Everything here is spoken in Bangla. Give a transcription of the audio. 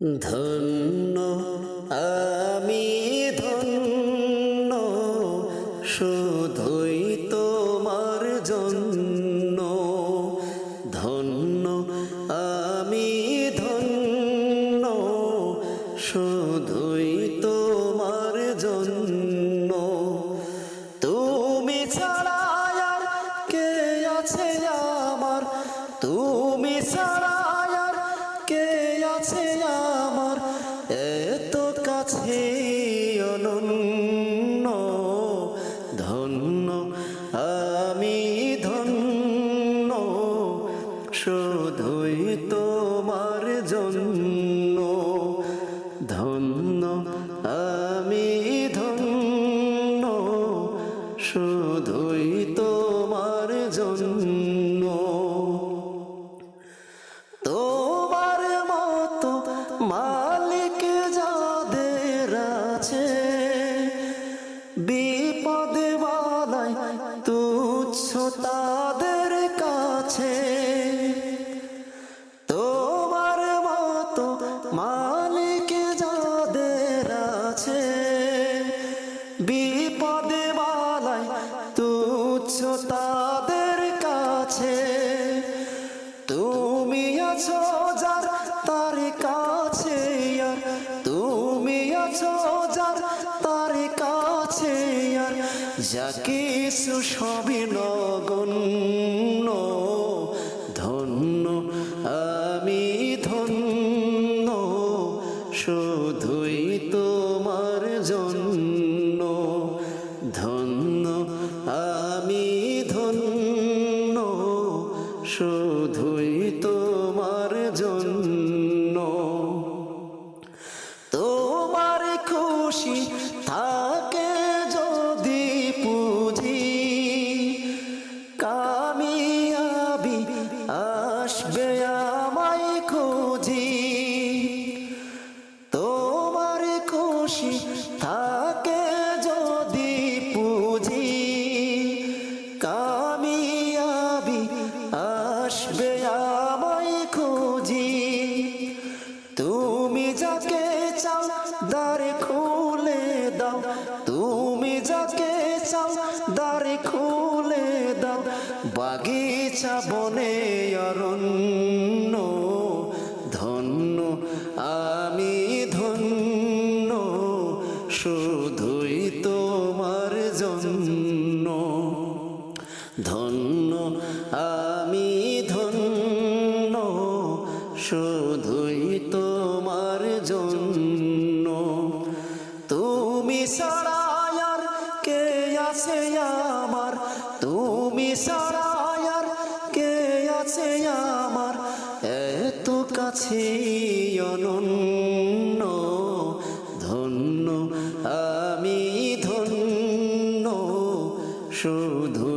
ধন্য আমি ধন্য শুধুই তোমার জন্য। ধন্য আমি ধন্য শুধুই তোমার জন্য। তুমি ছাড়া আর কে আছে আমার, তুমি ছাড়া আর কে আছে আমার, এত কাছে অনন্য। ধন্য আমি ধন্য শুধুই তোমার জন্য। ধন্য আমি ধন্য শুধুই তোমার জন্য। তোমার মতো মালিক যাদের আছে, বিপদে বালাই তুচ্ছ তাদের কাছে। তোমার মতো মালিক যাদের আছে, বিপদে বালাই তুচ্ছ তাদের কাছে। তুমি আছো যার তার কাছে, আর তুমি আছো যার তার কাছে, আর যা কিছু সবই নগণ্য। ধন্য আমি ধন্য শুধুই তোমার জন্য। ধন্য আমি ধন্য শুধুই তোমার জন্য। তোমার খুশি থাকে যদি পুঁজি, কামিয়াবি আসবে আমায় খুঁজি। তোমার খুশি থাকে যদি পুঁজি, কামিয়াবি আসবে আমায় খুঁজি। তুমি যাকে চাও দ্বার খুলে দাও, তুমি যাকে চাও দ্বার খুলে দাও। বাগিচা বনে অরণ্য, ধন্য আমি ধন্য শুধুই তোমার জন্য। ধন্য আমি ধন্য শুধুই তোমার জন্য। তুমি ছাড়া আর কে আছে আমার, তুমি ছাড়া আর কে আছে আমার, এত কাছে অনন্য। ধন্য আমি ধন্য শুধু